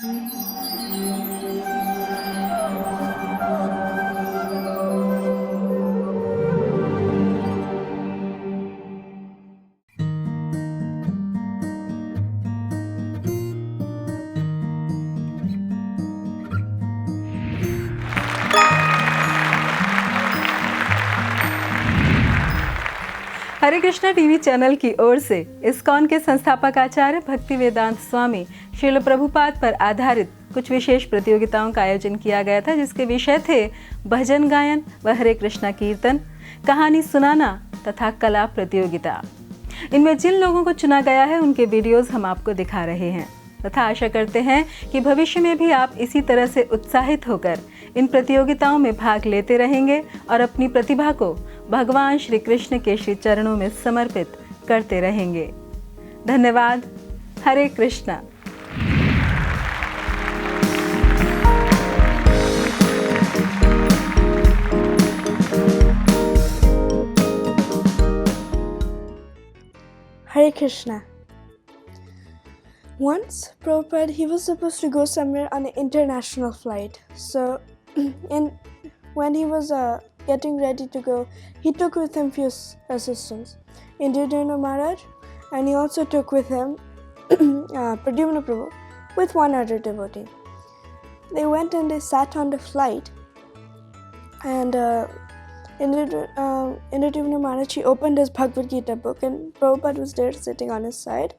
हरे Krishna TV channel की ओर से ISKCON के संस्थापक आचार्य भक्ति वेदांत स्वामी श्रील प्रभुपाद पर आधारित कुछ विशेष प्रतियोगिताओं का आयोजन किया गया था, जिसके विषय थे भजन गायन व हरे कृष्णा कीर्तन, कहानी सुनाना तथा कला प्रतियोगिता। इनमें जिन लोगों को चुना गया है उनके वीडियोस हम आपको दिखा रहे हैं तथा आशा करते हैं कि भविष्य में भी आप इसी तरह से उत्साहित होकर इन प्रतियोगिताओं में भाग लेते रहेंगे और अपनी प्रतिभा को भगवान श्री कृष्ण के श्री चरणों में समर्पित करते रहेंगे। धन्यवाद। हरे Krishna. Hare Krishna. Once, Prabhupada, he was supposed to go somewhere on an international flight. So, when he was getting ready to go, he took with him few assistants, Indradyumna Maharaj, and he also took with him Pradyumna Prabhu with one other devotee. They went and they sat on the flight, and Indradyumna Maharaj, he opened his Bhagavad Gita book, and Prabhupada was there sitting on his side,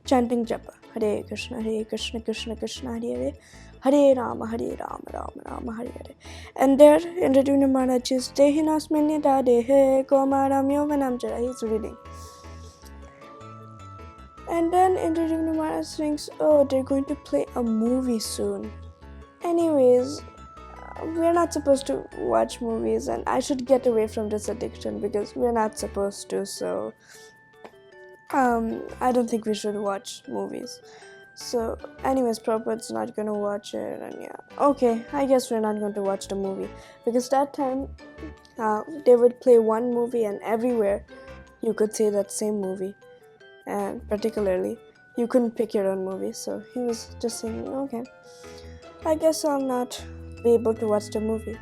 chanting japa, Hare Krishna, Krishna Krishna, Hare Hare, Hare Rama, Rama Rama, Hare Hare. And there, Indradyumna Maharaj is Dehinasminyata Dehe Komaram Yovanam Jara, he's reading. And then Indradyumna Maharaj thinks, oh, they're going to play a movie soon. Anyways, we're not supposed to watch movies, and I should get away from this addiction because we're not supposed to, so I don't think we should watch movies. So anyways, Prabhupada's not going to watch it, and yeah, okay, I guess we're not going to watch the movie, because that time they would play one movie and everywhere you could see that same movie, and particularly you couldn't pick your own movie, so he was just saying, okay, I guess I'll not be able to watch the movie.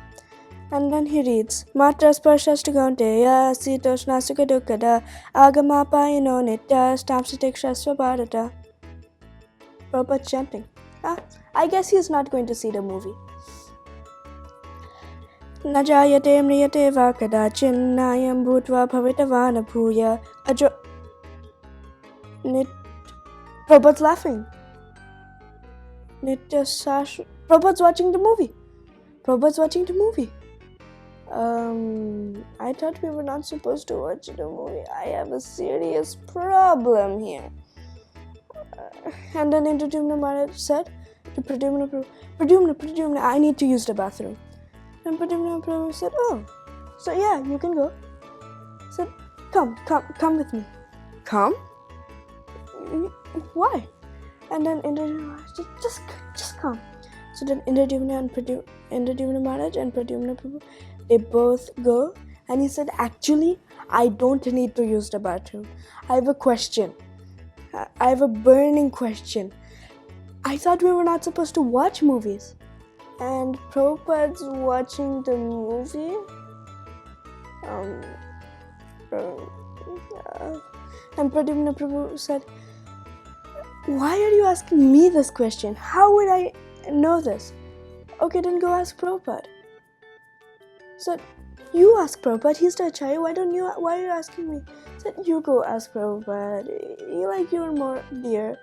And then he reads, Matra sparshashta gaunteya sitoshna sukha dukkada agamapayino nitya stamsatiksha svabharata. Prabhupada chanting. I guess he's not going to see the movie. Najayate mriyate va kadachin nayam bhutva bhavitavana bhuya ajo... Prabhupada's laughing. Nitya sash... Prabhupada's watching the movie. I thought we were not supposed to watch the movie. I have a serious problem here. And then Indradyumna Maharaj said to Pradyumna Prabhu, Pradyumna, I need to use the bathroom. And Pradyumna Prabhu said, oh, so yeah, you can go. He said, come with me. Come? Why? And then Indradyumna Maharaj said, just come. So then Indradyumna Maharaj and Pradyumna Prabhu, they both go, and he said, actually, I don't need to use the bathroom. I have a question. I have a burning question. I thought we were not supposed to watch movies. And Prabhupada's watching the movie. And Pradyumna Prabhu said, why are you asking me this question? How would I know this? Okay, then go ask Prabhupada. So, you ask Prabhupada, he's the Acharya, why are you asking me? So, you go ask Prabhupada, you're more dear,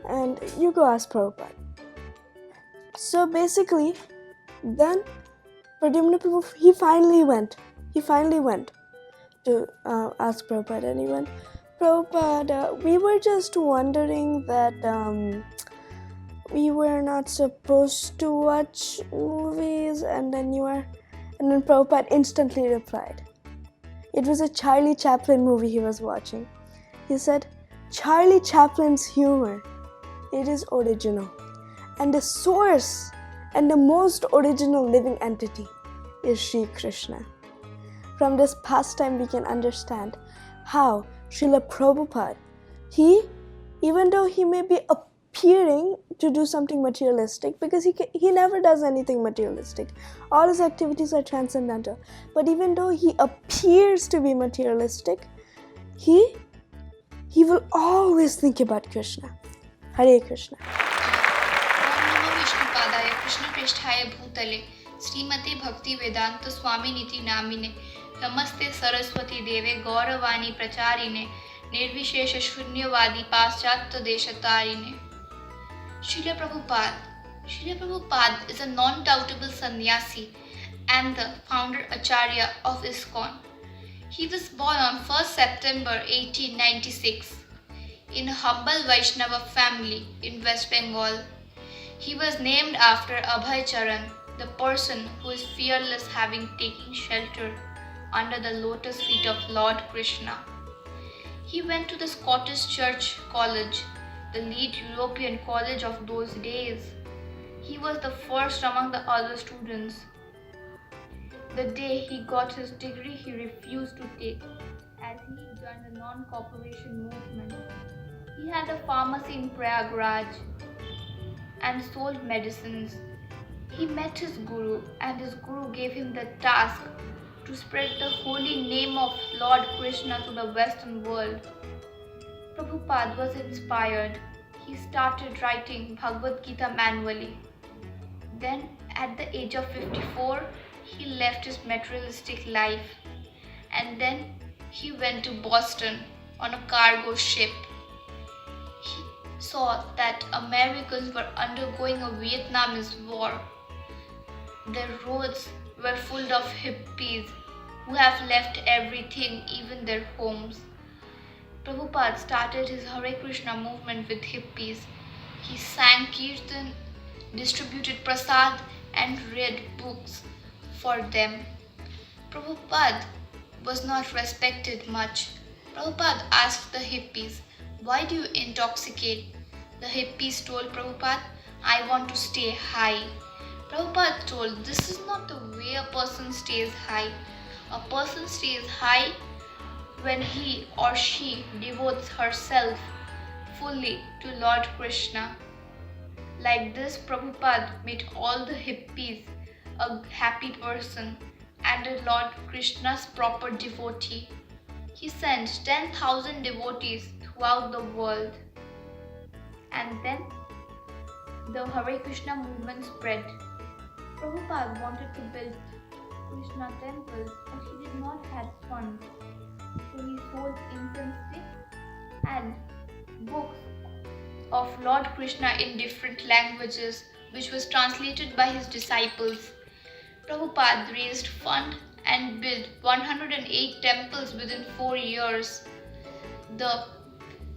and you go ask Prabhupada. So basically, then Pradyumna Prabhu, he finally went to ask Prabhupada, and he went, Prabhupada, we were just wondering that we were not supposed to watch movies, and then Prabhupada instantly replied. It was a Charlie Chaplin movie he was watching. He said, Charlie Chaplin's humor, it is original. And the source and the most original living entity is Sri Krishna. From this pastime we can understand how Srila Prabhupada, even though he may be a appearing to do something materialistic, because he never does anything materialistic. All his activities are transcendental. But even though he appears to be materialistic, he will always think about Krishna. Hare Krishna. ओम नमो विष्णुपादाय कृष्णप्रेष्ठाय भूतले श्रीमते भक्ति वेदांत स्वामिनीति नामिने नमस्ते सरस्वती देवे गौरवाणी प्रचारिणे निर्विशेष शून्यवादी पाश्चात्य देशतारिणे. Srila Prabhupada is a non-doubtable sannyasi and the founder Acharya of ISKCON. He was born on 1st September 1896 in a humble Vaishnava family in West Bengal. He was named after Abhay Charan, the person who is fearless, having taken shelter under the lotus feet of Lord Krishna. He went to the Scottish Church College, the lead European college of those days. He was the first among the other students. The day he got his degree, he refused to take, as he joined the non-cooperation movement. He had a pharmacy in Prayagraj and sold medicines. He met his guru, and his guru gave him the task to spread the holy name of Lord Krishna to the Western world. Prabhupada was inspired. He started writing Bhagavad Gita manually. Then, at the age of 54, he left his materialistic life, and then he went to Boston on a cargo ship. He saw that Americans were undergoing a Vietnamese war. Their roads were full of hippies who have left everything, even their homes. Prabhupada started his Hare Krishna movement with hippies. He sang kirtan, distributed prasad, and read books for them. Prabhupada was not respected much. Prabhupada asked the hippies, "Why do you intoxicate?" The hippies told Prabhupada, "I want to stay high." Prabhupada told, "This is not the way a person stays high. A person stays high when he or she devotes herself fully to Lord Krishna." Like this, Prabhupada made all the hippies a happy person and a Lord Krishna's proper devotee. He sent 10,000 devotees throughout the world. And then the Hare Krishna movement spread. Prabhupada wanted to build Krishna temples, but he did not have funds. So he sold incense sticks and books of Lord Krishna in different languages, which was translated by his disciples. Prabhupada raised fund and built 108 temples within 4 years. The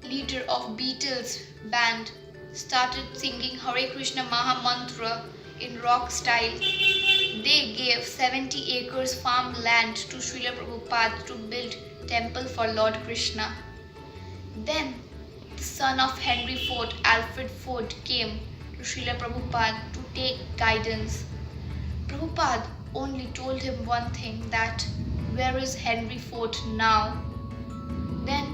leader of Beatles band started singing Hare Krishna Maha Mantra in rock style. They gave 70 acres farmland to Srila Prabhupada to build temple for Lord Krishna. Then the son of Henry Ford, Alfred Ford, came to Srila Prabhupada to take guidance. Prabhupada only told him one thing, that where is Henry Ford now? Then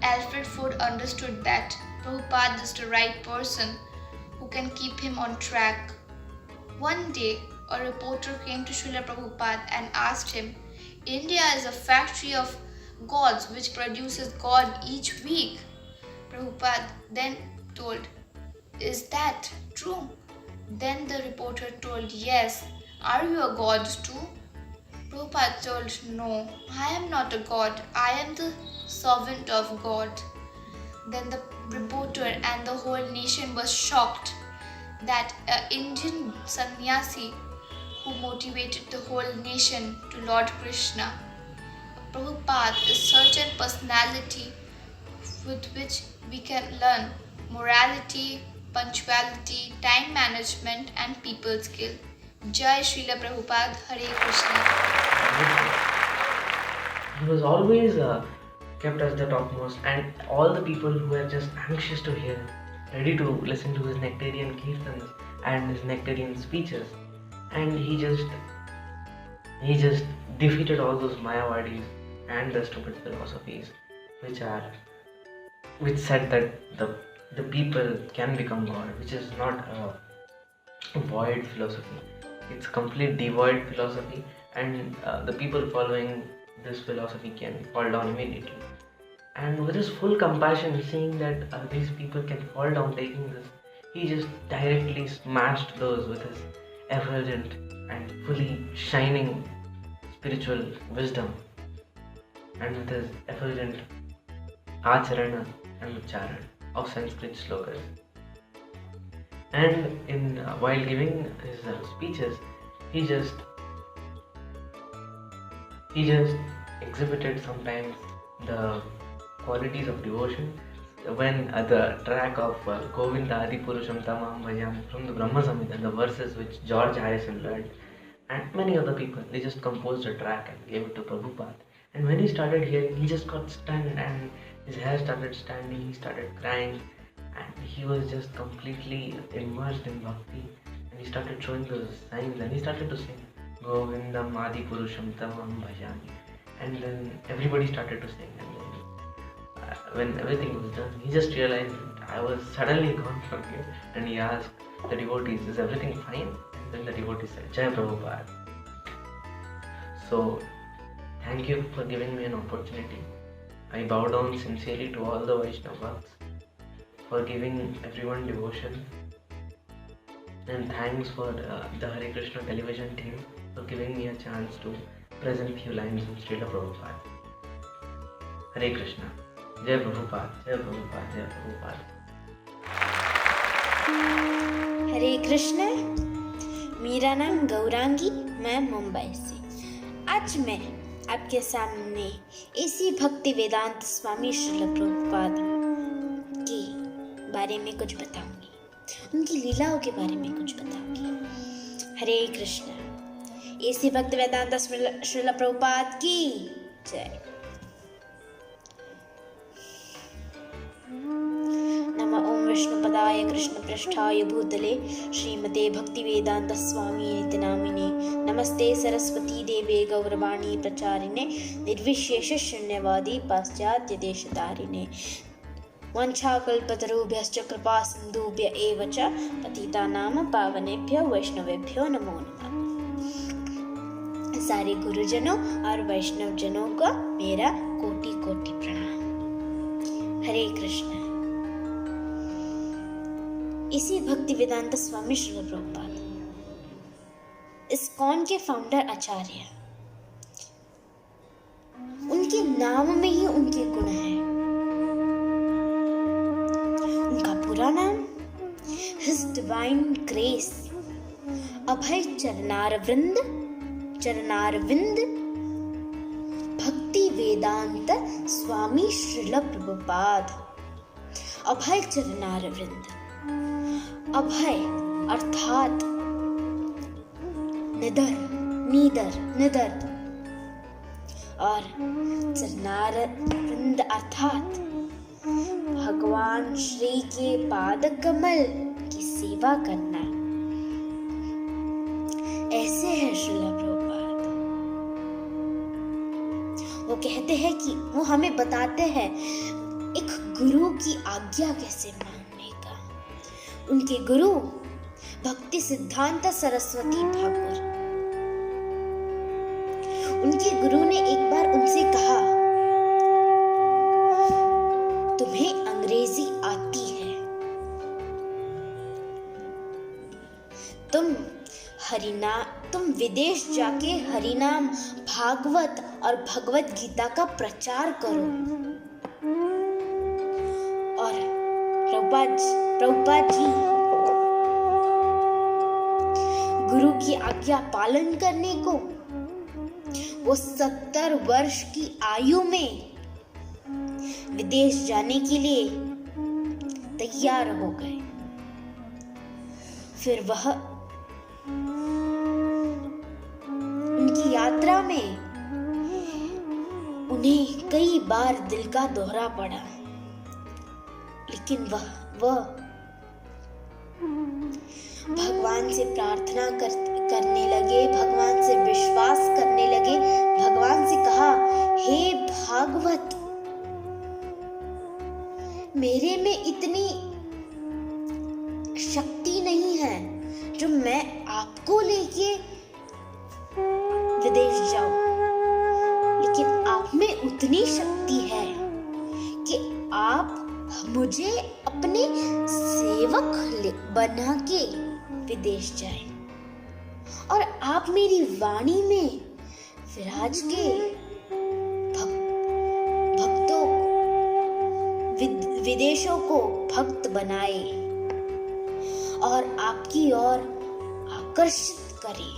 Alfred Ford understood that Prabhupada is the right person who can keep him on track. One day, a reporter came to Srila Prabhupada and asked him, "India is a factory of gods which produces God each week." Prabhupada then told, "Is that true?" Then the reporter told, "Yes. Are you a god too?" Prabhupada told, "No, I am not a god. I am the servant of God." Then the reporter and the whole nation was shocked that an Indian sannyasi who motivated the whole nation to Lord Krishna. Prabhupada is such a personality with which we can learn morality, punctuality, time management, and people skill. Jai Srila Prabhupada, Hare Krishna. He was always kept as the topmost, and all the people who were just anxious to hear him, ready to listen to his nectarian kirtans and his nectarian speeches. And he just defeated all those Mayavadis and the stupid philosophies which said that the the people can become God, which is not a void philosophy. It's complete devoid philosophy, and the people following this philosophy can fall down immediately. And with his full compassion, seeing that these people can fall down taking this, he just directly smashed those with his effulgent and fully shining spiritual wisdom, and with his effulgent acharana and ucharan of Sanskrit slokas. And in while giving his speeches, he just exhibited sometimes the qualities of devotion. When the track of Govinda Adi Purusham Tamam Bhajam from the Brahma Samhita, the verses which George Harrison learned, and many other people, they just composed a track and gave it to Prabhupada. And when he started hearing, he just got stunned and his hair started standing, he started crying, and he was just completely immersed in bhakti. And he started showing those signs and he started to sing Govindam Adi Purusham Tamam Bhajami. And then everybody started to sing. And then when everything was done, he just realized I was suddenly gone from here. And he asked the devotees, is everything fine? And then the devotees said, Jai Prabhupada. So, thank you for giving me an opportunity. I bow down sincerely to all the Vaishnavas for giving everyone devotion. And thanks for the Hare Krishna television team for giving me a chance to present few lines from Srila Prabhupada. Hare Krishna. Jai Prabhupada, Jai Prabhupada, Jai Prabhupada. हरे कृष्ण। मेरा नाम गौरांगी, मैं मुंबई से। आज मैं आपके सामने इसी भक्ति वेदांत स्वामी श्रील प्रभुपाद के बारे में कुछ बताऊंगी, उनकी लीलाओं के बारे में कुछ बताऊंगी। हरे कृष्ण। इसी भक्ति वेदांत श्रील प्रभुपाद की जय। नमः ओम विष्णुपदाय कृष्णपृष्ठाय भूतले श्रीमते भक्तिवेदांत स्वामी नित्य नामिने नमस्ते सरस्वती देवे गौरवाणी प्रचारिणे निर्विशेष शून्यवादी पाश्चात्य देशतारिणे वंशाकल्पतरुभ्यश्च कृपा सिन्धुभ्य एव च पतितानां पावनेभ्यो वैष्णवेभ्यो नमो नमः। सारे गुरुजनों और वैष्णव जनों को मेरा कोटि कोटि प्रणाम। हरे कृष्ण। इसी भक्ति वेदांत स्वामी श्रील प्रभुपाद इस्कॉन के फाउंडर आचार्य, उनके नाम में ही उनके गुण हैं। उनका पूरा नाम हिज डिवाइन ग्रेस अभय चरणारविंद भक्ति वेदांत स्वामी श्रील प्रभुपाद। अभय चरणारविंद, अभय अर्थात निडर और चरणारविंद अर्थात भगवान श्री के पाद कमल की सेवा करना। ऐसे है श्रील प्रभुपाद। वो कहते हैं कि वो हमें बताते हैं एक गुरु की आज्ञा कैसे मानने का। उनके गुरु भक्ति सिद्धांत सरस्वती ठाकुर, उनके गुरु ने एक बार उनसे कहा, तुम्हें अंग्रेजी आती है, तुम विदेश जाके हरिनाम भागवत और भगवत गीता का प्रचार करो। और प्रभुपाद जी गुरु की आज्ञा पालन करने को वो 70 वर्ष की आयु में विदेश जाने के लिए तैयार हो गए। फिर वह उनकी यात्रा में उन्हें कई बार दिल का दौरा पड़ा, लेकिन वह भगवान से प्रार्थना करने लगे, भगवान से विश्वास करने लगे, भगवान से कहा, हे भागवत, मेरे में इतनी हैं जो मैं आपको लेके विदेश जाऊं, लेकिन आप में उतनी शक्ति है कि आप मुझे अपने सेवक बना के विदेश जाएं और आप मेरी वाणी में विराज के भक्तों विदेशों को भक्त बनाए और आपकी ओर आकर्षित करे।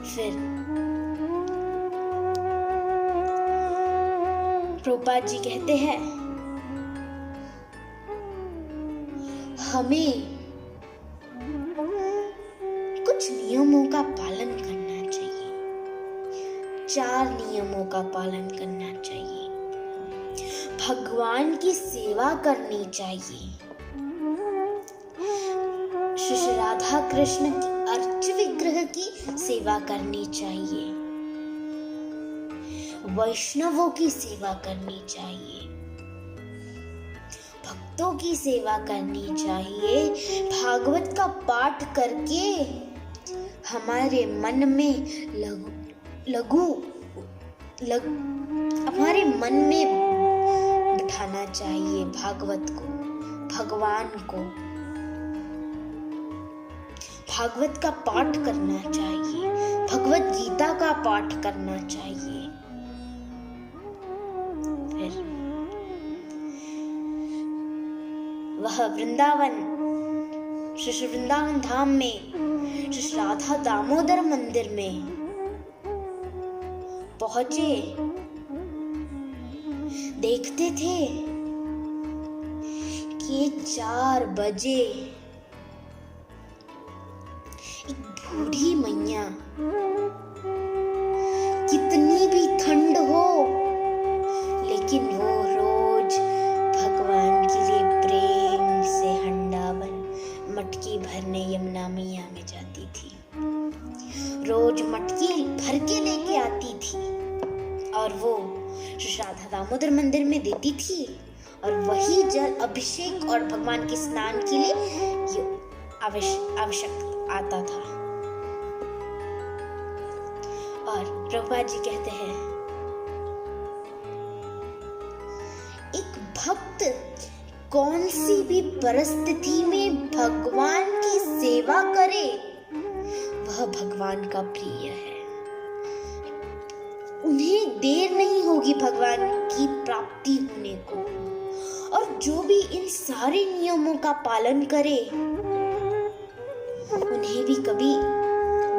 फिर प्रभुपाद जी कहते हैं, हमें कुछ नियमों का पालन करना चाहिए। 4 नियमों का पालन करना चाहिए। भगवान की सेवा करनी चाहिए। श्री राधा कृष्ण की अर्च विग्रह की सेवा करनी चाहिए। वैष्णवों की सेवा करनी चाहिए। भक्तों की सेवा करनी चाहिए। भागवत का पाठ करके हमारे मन में हमारे मन में बिठाना चाहिए भागवत को, भगवान को। भागवत का पाठ करना चाहिए। भगवत गीता का पाठ करना चाहिए। फिर वह वृंदावन, श्री वृंदावन धाम में श्री राधा दामोदर मंदिर में पहुंचे। देखते थे कि 4 बजे एक बूढ़ी मैया, कितनी भी ठंड हो लेकिन वो रोज भगवान के लिए प्रेम से हंडा मटकी भरने यमुना मैया में जाती थी। रोज मटकी भर के लेके आती थी और वो राधा दामोदर मंदिर में देती थी और वही जल अभिषेक और भगवान के स्नान के लिए आवश्यक आता था। और प्रभुपाद जी कहते हैं, एक भक्त कौन सी भी परिस्थिति में भगवान की सेवा करे वह भगवान का प्रिय है। उन्हें देर नहीं होगी भगवान की प्राप्ति होने को। और जो भी इन सारे नियमों का पालन करे उन्हें भी कभी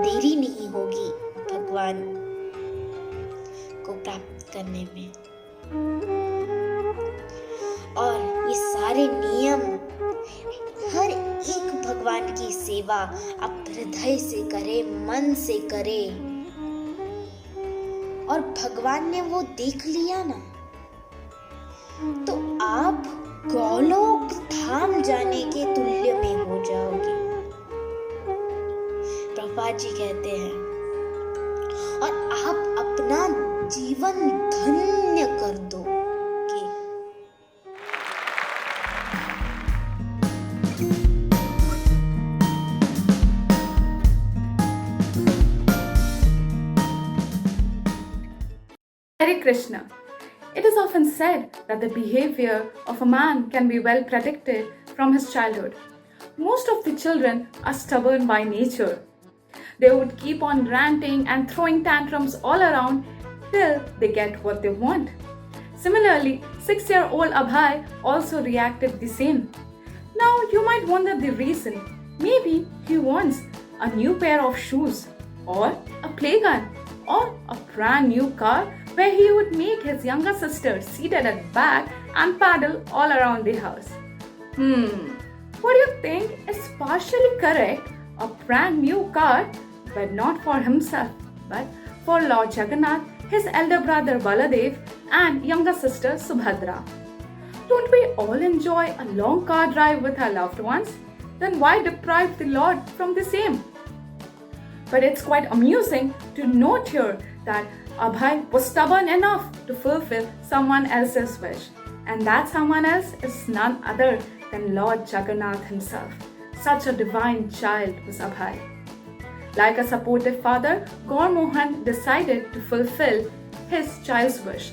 देरी नहीं होगी भगवान को प्राप्त करने में। और ये सारे नियम, हर एक भगवान की सेवा आप हृदय से करे, मन से करे और भगवान ने वो देख लिया ना, तो आप गोलोक धाम जाने के तुल्य में हो जाओगे। प्रभुपाद जी कहते हैं, और आप अपना जीवन धन्य कर दो। Hare Krishna. It is often said that the behavior of a man can be well predicted from his childhood. Most of the children are stubborn by nature. They would keep on ranting and throwing tantrums all around till they get what they want. Similarly, 6-year-old Abhay also reacted the same. Now you might wonder the reason. Maybe he wants a new pair of shoes or a playgun or a brand new car where he would make his younger sister seated at the back and paddle all around the house. What do you think is partially correct? A brand new car, but not for himself, but for Lord Jagannath, his elder brother Baladev and younger sister Subhadra. Don't we all enjoy a long car drive with our loved ones? Then why deprive the Lord from the same? But it's quite amusing to note here that Abhay was stubborn enough to fulfill someone else's wish. And that someone else is none other than Lord Jagannath himself. Such a divine child was Abhay. Like a supportive father, Gaur Mohan decided to fulfill his child's wish.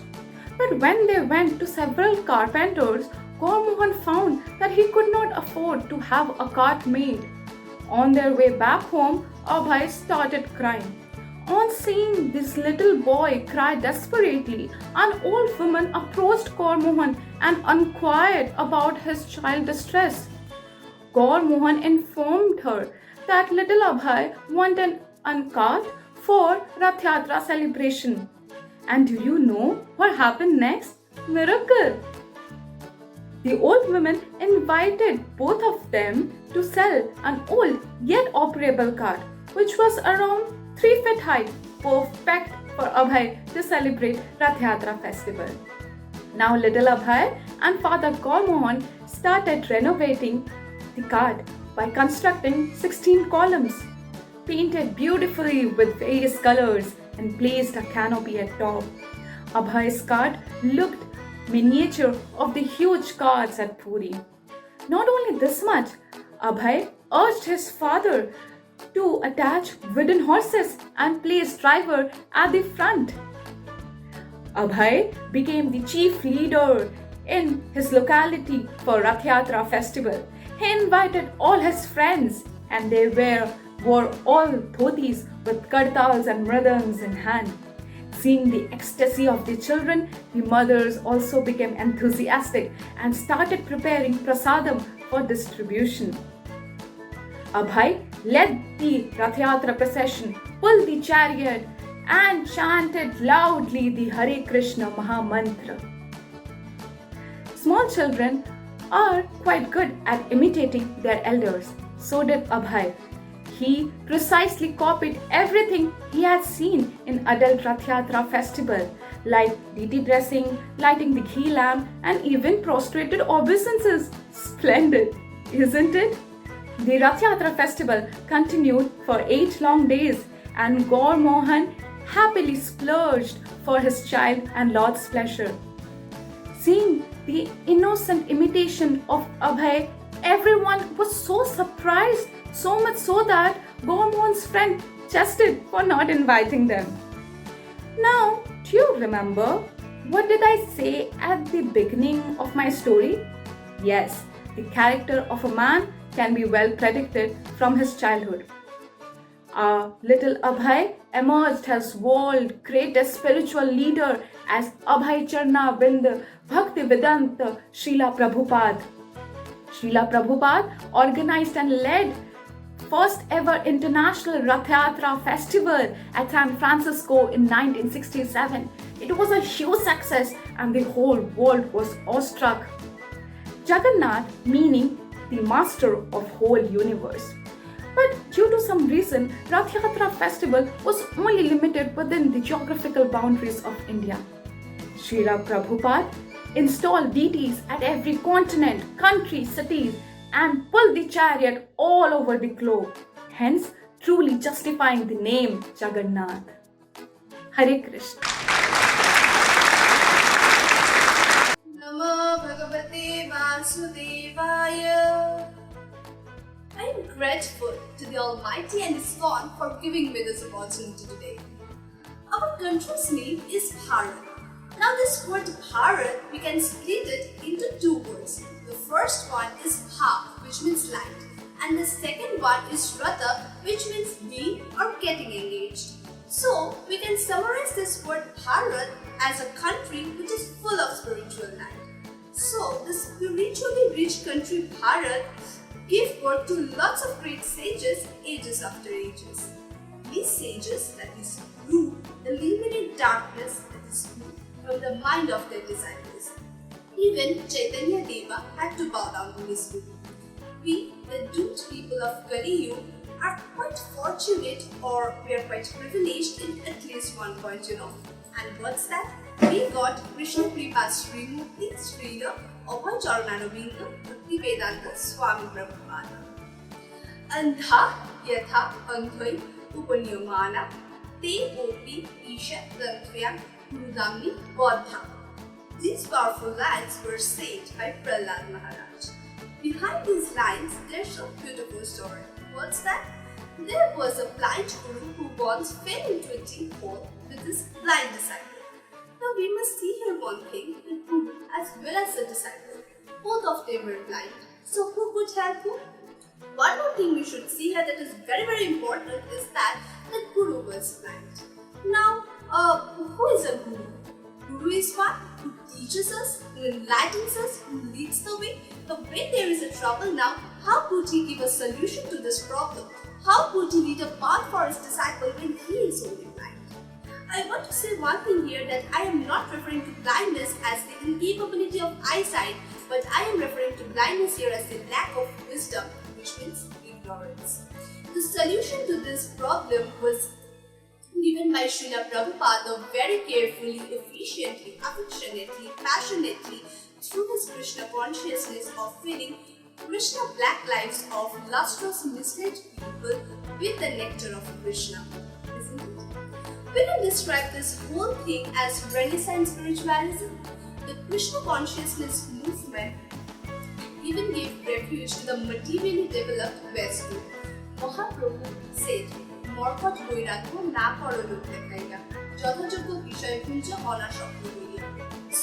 But when they went to several carpenters, Gaur Mohan found that he could not afford to have a cart made. On their way back home, Abhay started crying. On seeing this little boy cry desperately, an old woman approached Gaur Mohan and inquired about his child's distress. Gaur Mohan informed her that little Abhay wanted a cart for Rath Yatra celebration. And do you know what happened next? Miracle! The old woman invited both of them to sell an old yet operable cart, which was around 3 feet high, perfect for Abhay to celebrate Rath Yatra festival. Now little Abhay and Father Gaur Mohan started renovating the cart by constructing 16 columns, painted beautifully with various colors, and placed a canopy at top. Abhay's cart looked miniature of the huge carts at Puri. Not only this much, Abhay urged his father to attach wooden horses and place driver at the front. Abhay became the chief leader in his locality for Rath Yatra festival. He invited all his friends and they wore all dhotis with kartals and mridans in hand. Seeing the ecstasy of the children, the mothers also became enthusiastic and started preparing prasadam for distribution. Abhay led the Rath Yatra procession, pulled the chariot and chanted loudly the Hare Krishna Maha Mantra. Small children are quite good at imitating their elders. So did Abhay. He precisely copied everything he had seen in adult Rath Yatra festival, like deity dressing, lighting the ghee lamp, and even prostrated obeisances. Splendid, isn't it? The Rath Yatra festival continued for 8 long days, and Gaur Mohan happily splurged for his child and Lord's pleasure. Seeing the innocent imitation of Abhay, everyone was so surprised, so much so that Gaur Mohan's friend jested for not inviting them. Now, do you remember what did I say at the beginning of my story? Yes, the character of a man can be well predicted from his childhood. Our little Abhay emerged as world's greatest spiritual leader as Abhay Charna Bind Bhakti Vedanta Srila Prabhupada. Srila Prabhupada organized and led first ever international Rath Yatra festival at San Francisco in 1967. It was a huge success and the whole world was awestruck. Jagannath meaning the master of whole universe. But due to some reason, Rath Yatra festival was only limited within the geographical boundaries of India. Srila Prabhupada installed deities at every continent, country, cities, and pulled the chariot all over the globe, hence truly justifying the name Jagannath. Hare Krishna. Namo Bhagavate Vasudevaya. I am grateful to the Almighty and ISKCON for giving me this opportunity today. Our country's name is Bharat. Now this word Bharat, we can split it into 2 words. The first one is Bha, which means light, and the second one is Rata, which means being or getting engaged. So we can summarize this word Bharat as a country which is full of spiritual light. So the spiritually rich country Bharat gave birth to lots of great sages ages after ages. These sages, that is, grew eliminate darkness, that is, from the mind of their disciples. Even Chaitanya Deva had to bow down to his guru. We, the doomed people of Kali Yuga, are quite fortunate, or we are quite privileged in at least one point, And what's that? We got Krishna Kripa Srimurti Srila Abhay Charnanobinda Bhakti Vedanta Swami Prabhupada. Andha Yatha Andhai Upaniyamana Te Opi Isha Tantvya Gurudamni Bodha. These powerful lines were said by Prahlad Maharaj. Behind these lines, there's a beautiful story. What's that? There was a blind guru who once fell into a deep hole with his blind disciple. Now we must see here one thing, the guru as well as the disciple. Both of them were blind. So who could help who? One more thing we should see here that is very important is that the guru was blind. Now, who is a guru? Guru is one who teaches us, who enlightens us, who leads the way. But when there is a trouble now, how could he give a solution to this problem? How could he lead a path for his disciple when he is only blind? I want to say one thing here, that I am not referring to blindness as the incapability of eyesight, but I am referring to blindness here as the lack of wisdom, which means ignorance. The solution to this problem was given by Srila Prabhupada very carefully, efficiently, affectionately, passionately through his Krishna consciousness of filling Krishna black lives of lustrous misled people with the nectar of Krishna, isn't it? We can describe this whole thing as Renaissance spiritualism. The Krishna consciousness movement even gave refuge to the materially developed West too. Mahaprabhu said, মর্কট বৈরাগ্য না পরলোক দেখাইয়া যথাযোগ্য বিষয়পুঞ্জ অনাসক্ত হইয়া.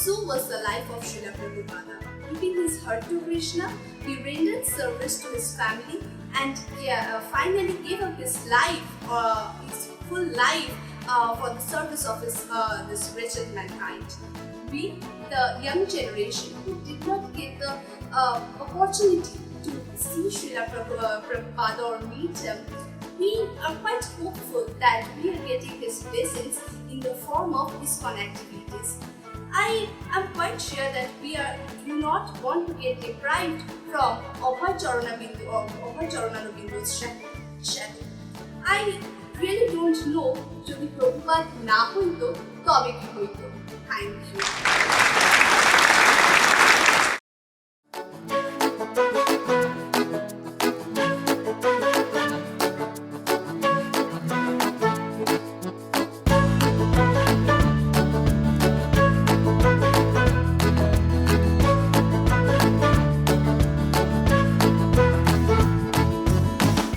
So was the life of Srila Prabhupada. Giving his heart to Krishna, he rendered service to his family and finally gave up his life, his full life for the service of this wretched mankind. We, the young generation who did not get the opportunity to see Srila Prabhupada or meet him, we are quite hopeful that we are getting his blessings in the form of ISKCON activities. I am quite sure that we do not want to get deprived from Abhay Charanabindu or Abhay Charanabindu's shadow. I really don't know যদি প্রভুপাদ না হইতো তবে কি হইতো. Thank you.